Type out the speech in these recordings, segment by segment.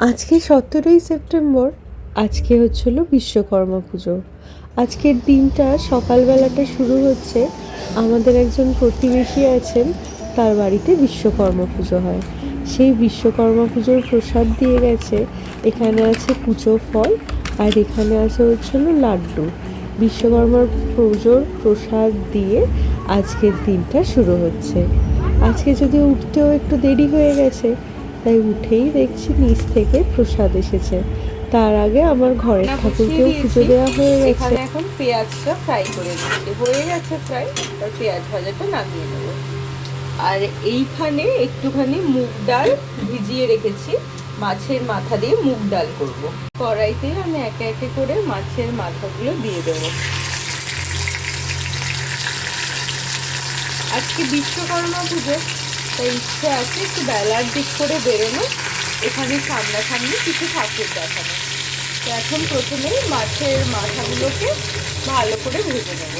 আজকে 17ই সেপ্টেম্বর। আজকে হচ্ছিল বিশ্বকর্মা পুজো। আজকের দিনটা সকালবেলাটা শুরু হচ্ছে, আমাদের একজন প্রতিবেশী আছেন, তার বাড়িতে বিশ্বকর্মা পুজো হয়। সেই বিশ্বকর্মা পুজোর প্রসাদ দিয়ে গেছে। এখানে আছে কুচো ফল, আর এখানে আছে হচ্ছিল লাড্ডু। বিশ্বকর্মার পুজোর প্রসাদ দিয়ে আজকের দিনটা শুরু হচ্ছে। আজকে যদিও উঠতেও একটু দেরি হয়ে গেছে, তাই উঠেই দেখছি নিচ থেকে প্রসাদ এসেছে। তার আগে আমার ঘরের ঠাকুরকেও পুজো দেওয়া হয়ে গেছে। এখানে এখন পেঁয়াজটা ফ্রাই করে দিচ্ছি, হয়ে গেছে ফ্রাই। আর পেঁয়াজ ভাজাটা নামিয়ে নেব। আর এইখানে একটুখানি মুগ ডাল ভিজিয়ে রেখেছি, মাছের মাথা দিয়ে মুগ ডাল করব। কড়াইতে আমি একে একে করে মাছের মাথাগুলো দিয়ে দেবো। আজকে বিশ্বকর্মা পুজো, তাই ইচ্ছে আছে একটু বেলার দিক করে বেরোনো, এখানে সামনাসামনি কিছু ঠাকুর দেখানো। তো এখন প্রথমে মাছের মাথাগুলোকে ভালো করে ভেজে নেব।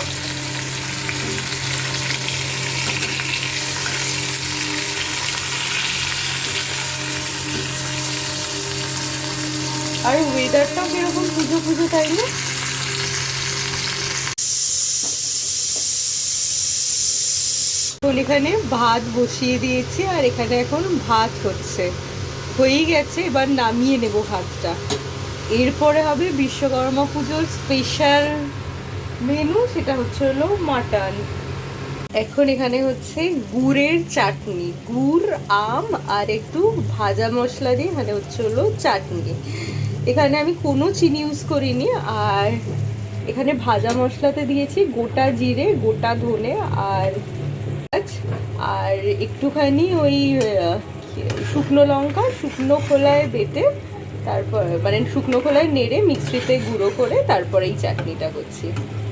আর ওয়েদারটাও কিরকম পুজো পুজো, তাই না? এখানে ভাত বসিয়ে দিয়েছি, আর এখানে এখন ভাত হচ্ছে, হয়েই গেছে। এবার নামিয়ে নেব ভাতটা। এরপরে হবে বিশ্বকর্মা পুজোর স্পেশাল মেনু, সেটা হলো মাটন। এখন এখানে হচ্ছে গুড়ের চাটনি, গুড়, আম আর একটু ভাজা মশলা দিয়ে এখানে হলো চাটনি। এখানে আমি কোনো চিনি ইউজ করিনি। আর এখানে ভাজা মশলাতে দিয়েছি গোটা জিরে, গোটা ধনে আর আর একটুখানি ওই শুকনো লঙ্কা শুকনো খোলায় বেটে, তারপর মানে শুকনো খোলায় নেড়ে মিক্সিতে গুঁড়ো করে তারপরে এই চাটনিটা করছি।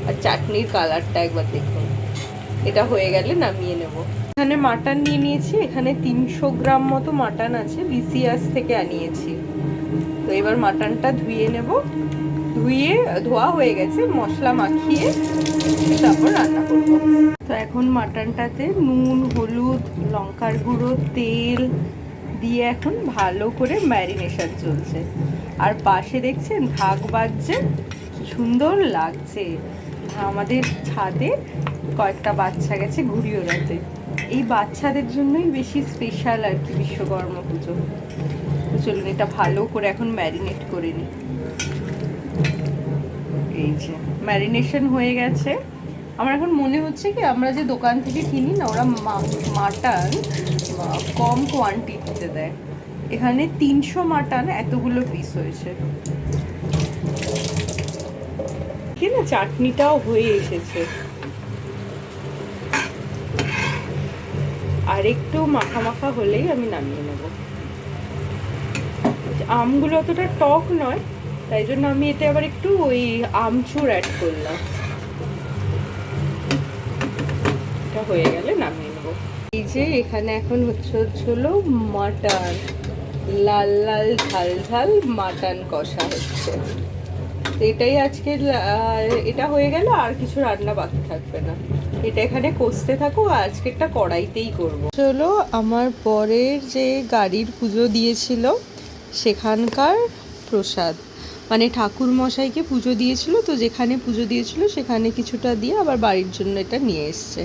আর চাটনির কালারটা একবার দেখুন। এটা হয়ে গেলে নামিয়ে নেব। এখানে মাটন নিয়ে নিয়েছি, এখানে 300 গ্রাম মতো মাটন আছে, বিসিএস থেকে আনিয়েছি। তো এবার মাটনটা ধুয়ে নেব। ধোয়া হয়ে গেছে, মশলা মাখিয়ে তারপর রান্না করব। তো এখন মাটনটাতে নুন, হলুদ, লঙ্কার গুঁড়ো, তেল দিয়ে এখন ভালো করে ম্যারিনেশন চলছে। আর পাশে দেখছেন ঢাক বাজছে, সুন্দর লাগছে। আমাদের ছাদে কয়েকটা বাচ্চা গেছে ঘুড়ি ওড়াতে। এই বাচ্চাদের জন্যই বেশি স্পেশাল আর কি বিশ্বকর্মা পুজো। তো চলুন এটা ভালো করে এখন ম্যারিনেট করে নিই। এই যে ম্যারিনেশন হয়ে গেছে। আমার এখন মনে হচ্ছে কি, আমরা যে দোকান থেকে কিনি না, ওরা মাটন কম কোয়ান্টিটিতে দেয়। এখানে 300 মাটন এতগুলো পিস হয়েছে। কি না, চাটনিটাও হয়ে এসেছে। আর একটু মাখা মাখা হলেই আমি নামিয়ে নেব। আমগুলো অতটা টক নয়, তাই জন্য আমি এতে আবার একটু ওই আমচুর অ্যাড করলাম। এটা হয়ে গেলে নামিয়ে নেব। এই যে এখানে এখন হলো মাটন, লাল লাল ঝাল ঝাল মাটন কষা হচ্ছে। এটাই আজকে, এটা হয়ে গেল, আর কিছু রান্না বাকি থাকবে না। এটা এখানে কষতে থাকো, আজকেরটা কড়াইতেই করব। চলো, আমার পরের যে গাড়ির পুজো দিয়েছিল সেখানকার প্রসাদ, মানে ঠাকুর মশাইকে পুজো দিয়েছিল, তো যেখানে পুজো দিয়েছিল সেখানে কিছুটা দিয়ে আবার বাড়ির জন্য এটা নিয়ে এসছে।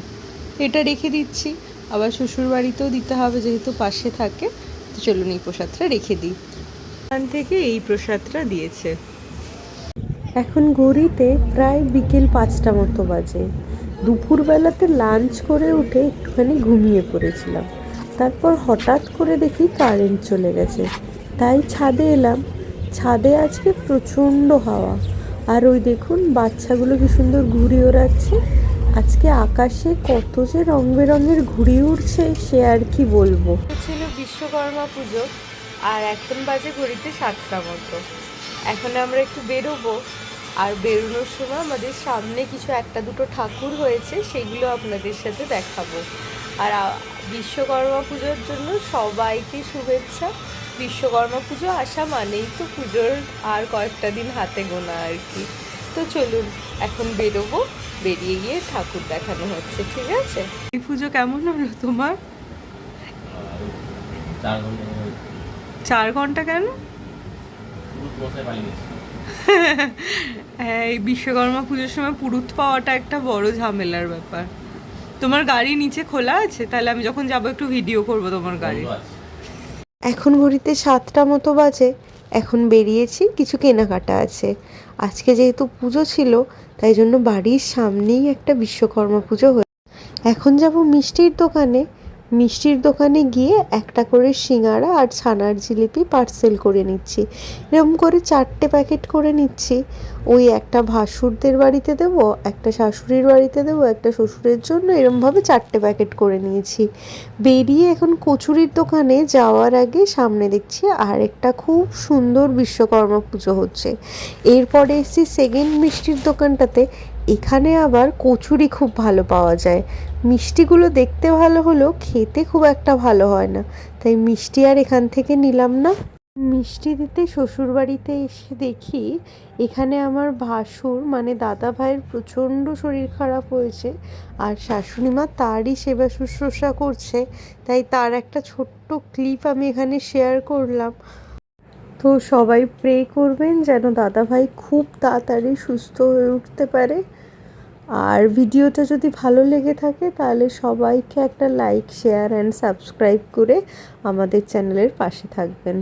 এটা রেখে দিচ্ছি, আবার শ্বশুর বাড়িতেও দিতে হবে যেহেতু পাশে থাকে। তো চলুন এই প্রসাদটা রেখে দিই। এখান থেকে এই প্রসাদটা দিয়েছে। এখন ঘড়িতে প্রায় বিকেল 5টা মতো বাজে। দুপুরবেলাতে লাঞ্চ করে উঠে একটুখানি ঘুমিয়ে পড়েছিলাম। তারপর হঠাৎ করে দেখি কারেন্ট চলে গেছে, তাই ছাদে এলাম। ছাদে আজকে প্রচণ্ড হাওয়া, আর ওই দেখুন বাচ্চাগুলো কি সুন্দর ঘুড়ি ওড়াচ্ছে। আজকে আকাশে কত যে রং বেরঙের ঘুড়ি উড়ছে, সে আর কি বলবো। ছিল বিশ্বকর্মা পুজো, আর এখন বাজে ঘড়িতে 7টা মতো। এখন আমরা একটু বেরোবো, আর বেরোনোর সময় আমাদের সামনে কিছু একটা দুটো ঠাকুর হয়েছে, সেগুলো আপনাদের সাথে দেখাবো। আর বিশ্বকর্মা পুজোর জন্য সবাইকে শুভেচ্ছা। বিশ্বকর্মা পুজো আসা মানেই তো পুজোর আর কয়েকটা দিন হাতে গোনা আর কি। তো চলুন এখন বেরোবো, বেরিয়ে গিয়ে ঠাকুর দেখানো হচ্ছে, ঠিক আছে? এই পুজো কেমন হলো তোমার? 4 ঘন্টা কেন? হ্যাঁ, এই বিশ্বকর্মা পুজোর সময় পুরুত পাওয়াটা একটা বড় ঝামেলার ব্যাপার। তোমার গাড়ি নিচে খোলা আছে? তাহলে আমি যখন যাবো একটু ভিডিও করব তোমার গাড়ি। এখন ঘড়িতে 7টা মতো বাজে। এখন বেরিয়েছি, কিছু কেনাকাটা আছে। আজকে যেহেতু পুজো ছিল, তাই জন্য বাড়ির সামনেই একটা বিশ্বকর্মা পুজো হয়েছে। এখন যাব মিষ্টির দোকানে। মিষ্টির দোকানে গিয়ে একটা করে সিঙ্গারা আর ছানার জিলিপি পার্সেল করে নিচ্ছি। এরকম করে 4টে প্যাকেট করে নিচ্ছি। ওই একটা ভাসুরদের বাড়িতে দেবো, একটা শাশুড়ির বাড়িতে দেবো, একটা শ্বশুরের জন্য, এরমভাবে 4টে প্যাকেট করে নিয়েছি। বেরিয়ে এখন কচুরির দোকানে যাওয়ার আগে সামনে দেখছি আর একটা খুব সুন্দর বিশ্বকর্মা পুজো হচ্ছে। এরপরে এসেছি সেকেন্ড মিষ্টির দোকানটাতে। এখানে আবার কচুরি খুব ভালো পাওয়া যায়। মিষ্টিগুলো দেখতে ভালো হলেও খেতে খুব একটা ভালো হয় না, তাই মিষ্টি আর এখান থেকে নিলাম না। মিষ্টি দিতে শ্বশুরবাড়িতে এসে দেখি এখানে আমার ভাসুর মানে দাদা ভাইয়ের প্রচণ্ড শরীর খারাপ হয়েছে, আর শাশুড়ি মা তারই সেবা শুশ্রূষা করছে। তাই তার একটা ছোট্ট ক্লিপ আমি এখানে শেয়ার করলাম। তো সবাই প্রে করবেন যেন দাদা ভাই খুব তাড়াতাড়ি সুস্থ হয়ে উঠতে পারে। আর ভিডিওটা যদি ভালো লেগে থাকে তাহলে সবাইকে একটা লাইক, শেয়ার অ্যান্ড সাবস্ক্রাইব করে আমাদের চ্যানেলের পাশে থাকবেন।